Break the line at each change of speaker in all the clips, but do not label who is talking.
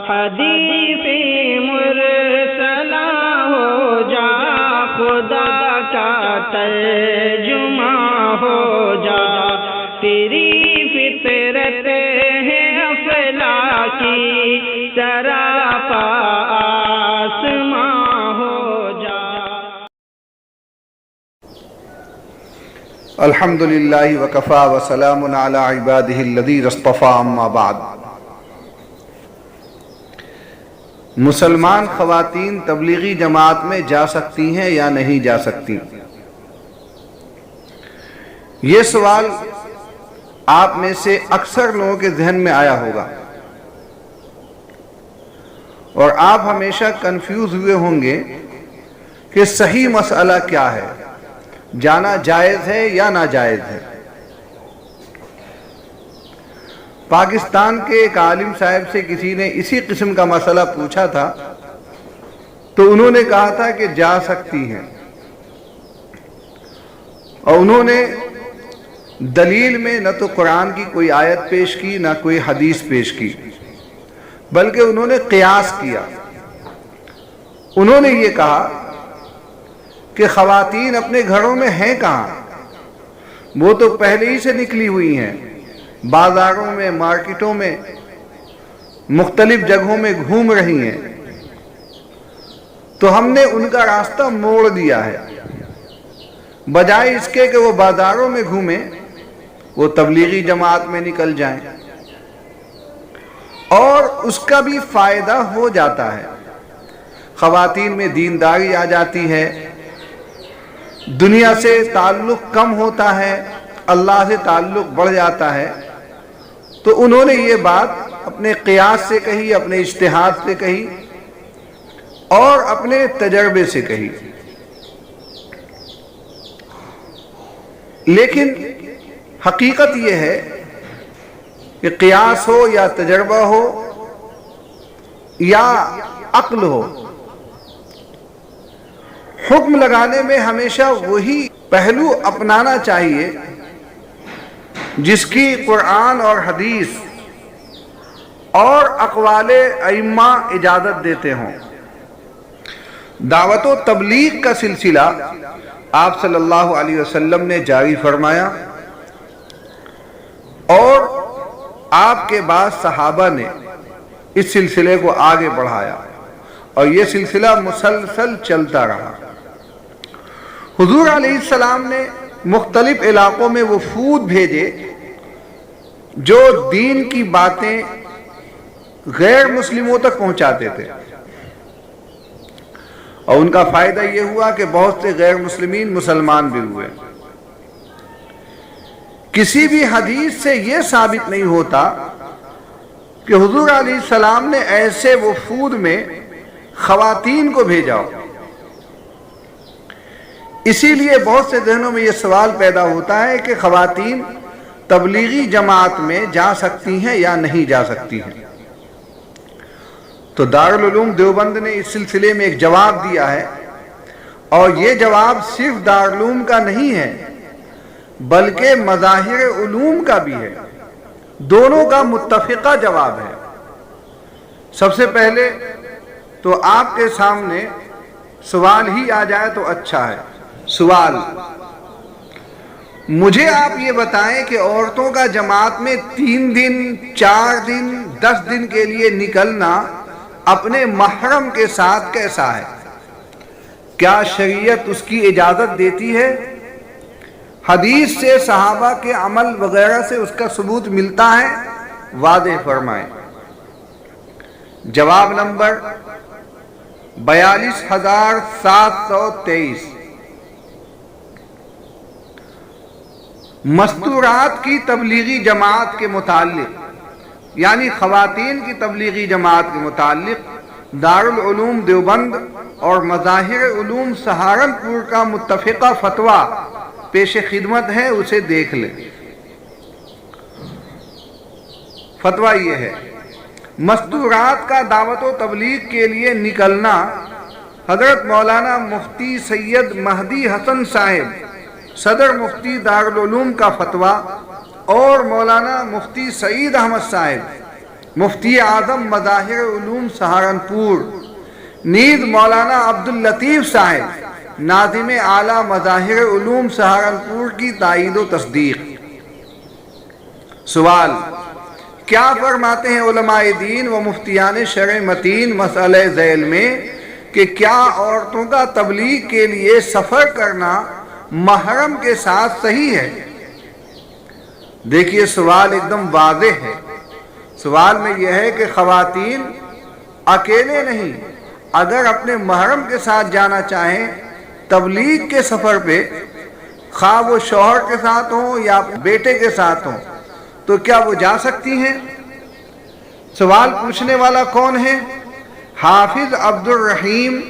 حدیث مرسلہ ہو جا، خدا کا ترجمہ ہو جا، تیری فطرت ہے افلاکی سراپا آسماں ہو جا۔
الحمدللہ وکفا وسلام علی عبادہ الذین اصطفیٰ، اما بعد۔ مسلمان خواتین تبلیغی جماعت میں جا سکتی ہیں یا نہیں جا سکتی؟ یہ سوال آپ میں سے اکثر لوگوں کے ذہن میں آیا ہوگا اور آپ ہمیشہ کنفیوز ہوئے ہوں گے کہ صحیح مسئلہ کیا ہے، جانا جائز ہے یا ناجائز ہے۔ پاکستان کے ایک عالم صاحب سے کسی نے اسی قسم کا مسئلہ پوچھا تھا تو انہوں نے کہا تھا کہ جا سکتی ہیں، اور انہوں نے دلیل میں نہ تو قرآن کی کوئی آیت پیش کی نہ کوئی حدیث پیش کی، بلکہ انہوں نے قیاس کیا۔ انہوں نے یہ کہا کہ خواتین اپنے گھروں میں ہیں کہاں، وہ تو پہلے ہی سے نکلی ہوئی ہیں، بازاروں میں، مارکیٹوں میں، مختلف جگہوں میں گھوم رہی ہیں، تو ہم نے ان کا راستہ موڑ دیا ہے۔ بجائے اس کے کہ وہ بازاروں میں گھومیں، وہ تبلیغی جماعت میں نکل جائیں، اور اس کا بھی فائدہ ہو جاتا ہے۔ خواتین میں دینداری آ جاتی ہے، دنیا سے تعلق کم ہوتا ہے، اللہ سے تعلق بڑھ جاتا ہے۔ تو انہوں نے یہ بات اپنے قیاس سے کہی، اپنے اجتہاد سے کہی اور اپنے تجربے سے کہی۔ لیکن حقیقت یہ ہے کہ قیاس ہو یا تجربہ ہو یا عقل ہو، حکم لگانے میں ہمیشہ وہی پہلو اپنانا چاہیے جس کی قرآن اور حدیث اور اقوال ائمہ اجازت دیتے ہوں۔ دعوت و تبلیغ کا سلسلہ آپ صلی اللہ علیہ وسلم نے جاری فرمایا، اور آپ کے بعد صحابہ نے اس سلسلے کو آگے بڑھایا، اور یہ سلسلہ مسلسل چلتا رہا۔ حضور علیہ السلام نے مختلف علاقوں میں وفود بھیجے جو دین کی باتیں غیر مسلموں تک پہنچاتے تھے، اور ان کا فائدہ یہ ہوا کہ بہت سے غیر مسلمین مسلمان بھی ہوئے۔ کسی بھی حدیث سے یہ ثابت نہیں ہوتا کہ حضور علیہ السلام نے ایسے وفود میں خواتین کو بھیجا ہو۔ اسی لیے بہت سے ذہنوں میں یہ سوال پیدا ہوتا ہے کہ خواتین تبلیغی جماعت میں جا سکتی ہیں یا نہیں جا سکتی ہیں۔ تو دارالعلوم دیوبند نے اس سلسلے میں ایک جواب دیا ہے، اور یہ جواب صرف دارالعلوم کا نہیں ہے بلکہ مظاہر علوم کا بھی ہے، دونوں کا متفقہ جواب ہے۔ سب سے پہلے تو آپ کے سامنے سوال ہی آ جائے تو اچھا ہے۔ سوال: مجھے آپ یہ بتائیں کہ عورتوں کا جماعت میں 3 دن، 4 دن، 10 دن کے لیے نکلنا اپنے محرم کے ساتھ کیسا ہے؟ کیا شریعت اس کی اجازت دیتی ہے؟ حدیث سے، صحابہ کے عمل وغیرہ سے اس کا ثبوت ملتا ہے؟ واضح فرمائیں۔ جواب نمبر 42723۔ مستورات کی تبلیغی جماعت کے متعلق، یعنی خواتین کی تبلیغی جماعت کے متعلق دارالعلوم دیوبند اور مظاہر علوم سہارنپور کا متفقہ فتویٰ پیش خدمت ہے، اسے دیکھ لیں۔ فتویٰ یہ ہے: مستورات کا دعوت و تبلیغ کے لیے نکلنا حضرت مولانا مفتی سید مہدی حسن صاحب صدر مفتی دارالعلوم کا فتویٰ اور مولانا مفتی سعید احمد صاحب مفتی اعظم مظاہر علوم سہارنپور، نیز مولانا عبداللطیف صاحب ناظم اعلیٰ مظاہر علوم سہارنپور کی تائید و تصدیق۔ سوال: کیا فرماتے ہیں علماء دین و مفتیان شرع متین مسئلہ ذیل میں کہ کیا عورتوں کا تبلیغ کے لیے سفر کرنا محرم کے ساتھ صحیح ہے؟ دیکھیے سوال ایک دم واضح ہے۔ سوال میں یہ ہے کہ خواتین اکیلے نہیں، اگر اپنے محرم کے ساتھ جانا چاہیں تبلیغ کے سفر پہ، خواہ وہ شوہر کے ساتھ ہوں یا بیٹے کے ساتھ ہوں، تو کیا وہ جا سکتی ہیں؟ سوال پوچھنے والا کون ہے؟ حافظ عبد الرحیم،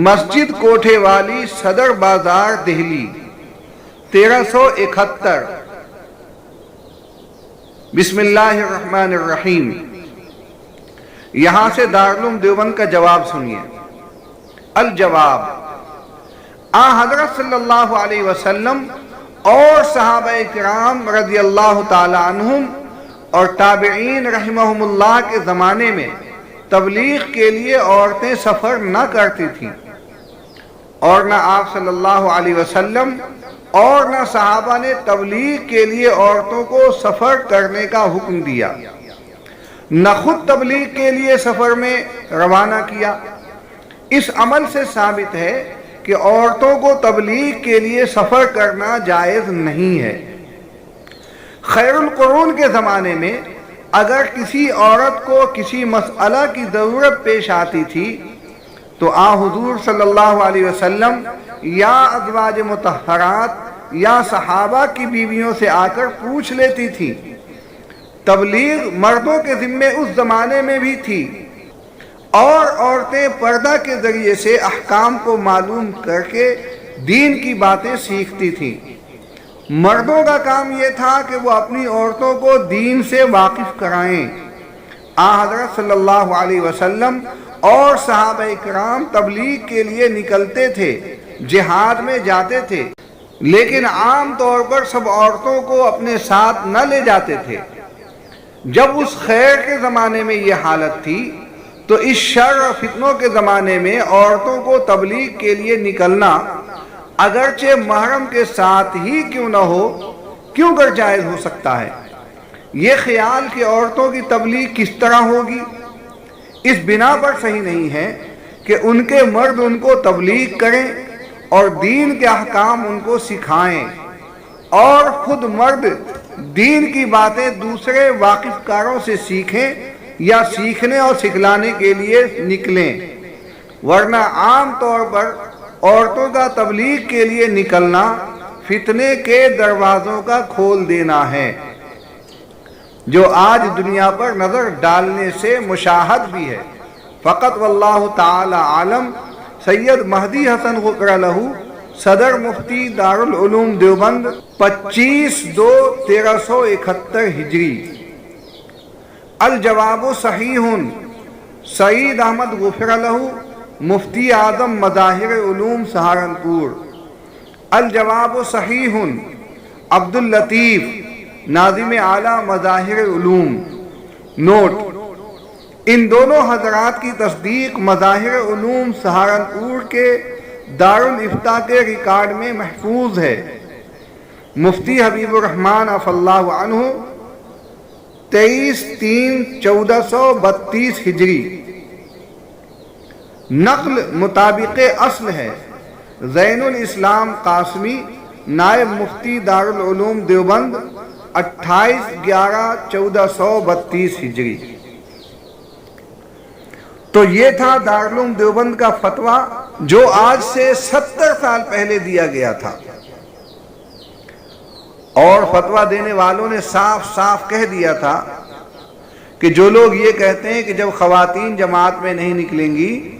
مسجد کوٹھے والی، صدر بازار، دہلی، 1371۔ بسم اللہ الرحمن الرحیم۔ یہاں سے دارالعلوم دیوبند کا جواب سنیے۔ الجواب: حضرت صلی اللہ علیہ وسلم اور صحابہ کرام رضی اللہ تعالی عنہم اور تابعین رحمہم اللہ کے زمانے میں تبلیغ کے لیے عورتیں سفر نہ کرتی تھیں، اور نہ آپ صلی اللہ علیہ وسلم اور نہ صحابہ نے تبلیغ کے لیے عورتوں کو سفر کرنے کا حکم دیا، نہ خود تبلیغ کے لیے سفر میں روانہ کیا۔ اس عمل سے ثابت ہے کہ عورتوں کو تبلیغ کے لیے سفر کرنا جائز نہیں ہے۔ خیر القرون کے زمانے میں اگر کسی عورت کو کسی مسئلہ کی ضرورت پیش آتی تھی تو حضور صلی اللہ علیہ وسلم یا ازواج مطہرات یا صحابہ کی بیویوں سے آ کر پوچھ لیتی تھی۔ تبلیغ مردوں کے ذمے اس زمانے میں بھی تھی، اور عورتیں پردہ کے ذریعے سے احکام کو معلوم کر کے دین کی باتیں سیکھتی تھیں۔ مردوں کا کام یہ تھا کہ وہ اپنی عورتوں کو دین سے واقف کرائیں۔ حضرت صلی اللہ علیہ وسلم اور صحابہ کرام تبلیغ کے لیے نکلتے تھے، جہاد میں جاتے تھے، لیکن عام طور پر سب عورتوں کو اپنے ساتھ نہ لے جاتے تھے۔ جب اس خیر کے زمانے میں یہ حالت تھی تو اس شر اور فتنوں کے زمانے میں عورتوں کو تبلیغ کے لیے نکلنا اگرچہ محرم کے ساتھ ہی کیوں نہ ہو، کیوں کر جائز ہو سکتا ہے۔ یہ خیال کہ عورتوں کی تبلیغ کس طرح ہوگی اس بنا پر صحیح نہیں ہے کہ ان کے مرد ان کو تبلیغ کریں اور دین کے احکام ان کو سکھائیں، اور خود مرد دین کی باتیں دوسرے واقف کاروں سے سیکھیں یا سیکھنے اور سکھلانے کے لیے نکلیں، ورنہ عام طور پر عورتوں کا تبلیغ کے لیے نکلنا فتنے کے دروازوں کا کھول دینا ہے، جو آج دنیا پر نظر ڈالنے سے مشاہد بھی ہے۔ فقط واللہ تعالی عالم۔ سید مہدی حسن غفر لہ، صدر مفتی دارالعلوم دیوبند، 25/2/1371 ہجری۔ الجواب صحیح، سعید احمد غفر لہ، مفتی اعظم مظاہر علوم سہارنپور۔ الجواب صحیح، عبداللطیف، ناظم اعلیٰ مظاہر علوم۔ نوٹ: ان دونوں حضرات کی تصدیق مظاہر علوم سہارنپور کے دارالافتاء کے ریکارڈ میں محفوظ ہے۔ مفتی حبیب الرحمن عفا اللہ عنہ، 23/3/1432 ہجری۔ نقل مطابق اصل ہے۔ زین الاسلام قاسمی، نائب مفتی دارالعلوم دیوبند، 28/11/1432 ہجری۔ تو یہ تھا دارالعلوم دیوبند کا فتویٰ جو آج سے 70 سال پہلے دیا گیا تھا، اور فتویٰ دینے والوں نے صاف صاف کہہ دیا تھا کہ جو لوگ یہ کہتے ہیں کہ جب خواتین جماعت میں نہیں نکلیں گی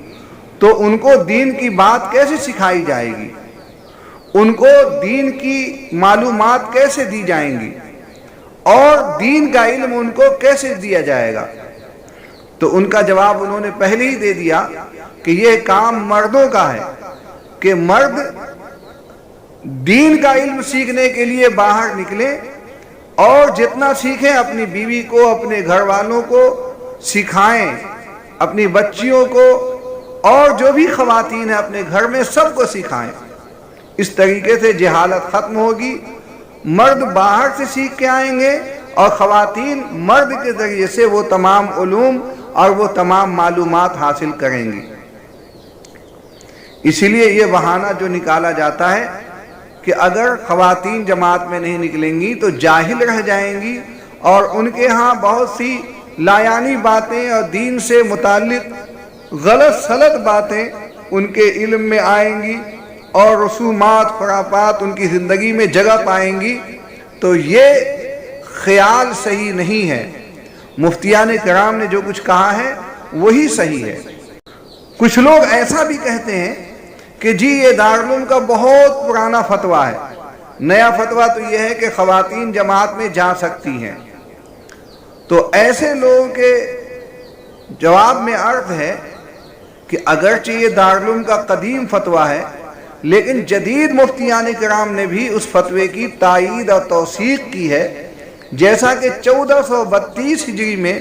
تو ان کو دین کی بات کیسے سکھائی جائے گی، ان کو دین کی معلومات کیسے دی جائیں گی، اور دین کا علم ان کو کیسے دیا جائے گا، تو ان کا جواب انہوں نے پہلے ہی دے دیا کہ یہ کام مردوں کا ہے، کہ مرد دین کا علم سیکھنے کے لیے باہر نکلیں اور جتنا سیکھیں اپنی بیوی کو، اپنے گھر والوں کو سکھائیں، اپنی بچیوں کو، اور جو بھی خواتین ہیں اپنے گھر میں سب کو سکھائیں۔ اس طریقے سے جہالت ختم ہوگی، مرد باہر سے سیکھ کے آئیں گے اور خواتین مرد کے ذریعے سے وہ تمام علوم اور وہ تمام معلومات حاصل کریں گی۔ اسی لیے یہ بہانہ جو نکالا جاتا ہے کہ اگر خواتین جماعت میں نہیں نکلیں گی تو جاہل رہ جائیں گی، اور ان کے ہاں بہت سی لایانی باتیں اور دین سے متعلق غلط سلط باتیں ان کے علم میں آئیں گی، اور رسومات خرافات ان کی زندگی میں جگہ پائیں گی۔ تو یہ خیال صحیح نہیں ہے۔ مفتیان کرام نے جو کچھ کہا ہے وہی صحیح ہے۔ کچھ لوگ ایسا بھی کہتے ہیں کہ جی یہ دارالعلوم کا بہت پرانا فتویٰ ہے، نیا فتویٰ تو یہ ہے کہ خواتین جماعت میں جا سکتی ہیں۔ تو ایسے لوگوں کے جواب میں عرض ہے کہ اگرچہ یہ دارالعلوم کا قدیم فتویٰ ہے، لیکن جدید مفتیان کرام نے بھی اس فتوے کی تائید اور توثیق کی ہے، جیسا کہ 1432 ہجری میں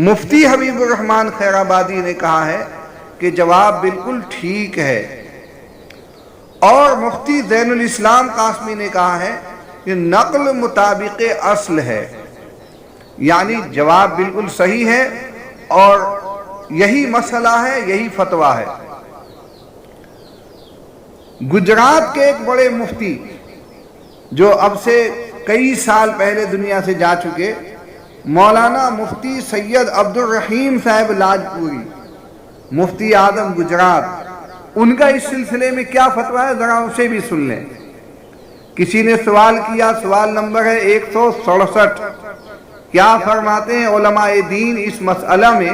مفتی حبیب الرحمن خیر آبادی نے کہا ہے کہ جواب بالکل ٹھیک ہے، اور مفتی زین الاسلام قاسمی نے کہا ہے کہ نقل مطابق اصل ہے، یعنی جواب بالکل صحیح ہے اور یہی مسئلہ ہے، یہی فتویٰ ہے۔ گجرات کے ایک بڑے مفتی جو اب سے کئی سال پہلے دنیا سے جا چکے، مولانا مفتی سید عبد الرحیم صاحب لاجپوری، مفتی اعظم گجرات، ان کا اس سلسلے میں کیا فتویٰ ہے ذرا اسے بھی سن لیں۔ کسی نے سوال کیا، سوال نمبر ہے 167، کیا فرماتے ہیں علماء دین اس مسئلہ میں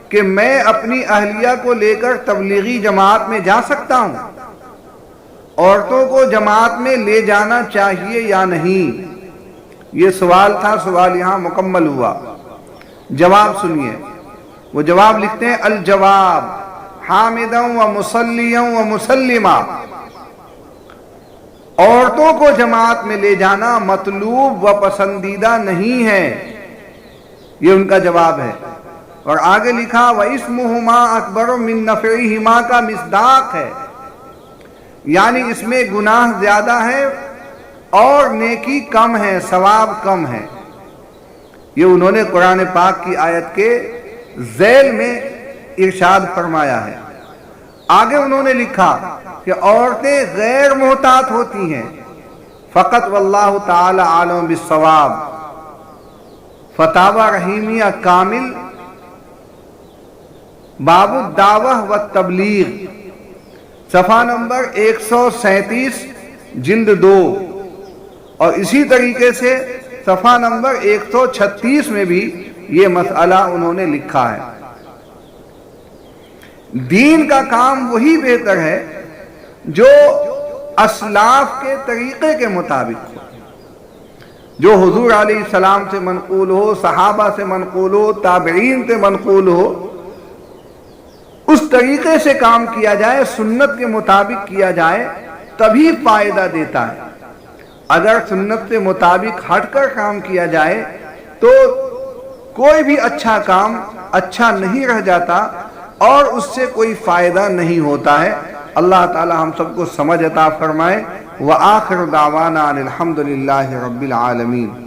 کہ میں اپنی اہلیہ کو لے کر تبلیغی جماعت میں جا سکتا ہوں؟ عورتوں کو جماعت میں لے جانا چاہیے یا نہیں؟ یہ سوال تھا، سوال یہاں مکمل ہوا۔ جواب سنیے، وہ جواب لکھتے ہیں: الجواب حامداً و مصلیاً و مسلمہ، عورتوں کو جماعت میں لے جانا مطلوب و پسندیدہ نہیں ہے، یہ ان کا جواب ہے۔ اور آگے لکھا: وَإِسْمُهُمَا أَكْبَرُ مِن نَفْعِهِمَا کا مصداق ہے، یعنی اس میں گناہ زیادہ ہے اور نیکی کم ہے، ثواب کم ہے۔ یہ انہوں نے قرآن پاک کی آیت کے ذیل میں ارشاد فرمایا ہے۔ آگے انہوں نے لکھا کہ عورتیں غیر محتاط ہوتی ہیں، فقط واللہ تعالی عالم بالصواب، فتاوی رحیمیہ کامل، باب الدعوہ والتبلیغ، صفحہ نمبر 137 جلد 2، اور اسی طریقے سے صفحہ نمبر 136 میں بھی یہ مسئلہ انہوں نے لکھا ہے۔ دین کا کام وہی بہتر ہے جو اسلاف کے طریقے کے مطابق ہو، جو حضور علیہ السلام سے منقول ہو، صحابہ سے منقول ہو، تابعین سے منقول ہو، اس طریقے سے کام کیا جائے، سنت کے مطابق کیا جائے، تبھی فائدہ دیتا ہے۔ اگر سنت سے مطابق ہٹ کر کام کیا جائے تو کوئی بھی اچھا کام اچھا نہیں رہ جاتا اور اس سے کوئی فائدہ نہیں ہوتا ہے۔ اللہ تعالی ہم سب کو سمجھ عطا فرمائے۔ وآخر دعوانا الحمدللہ رب العالمین۔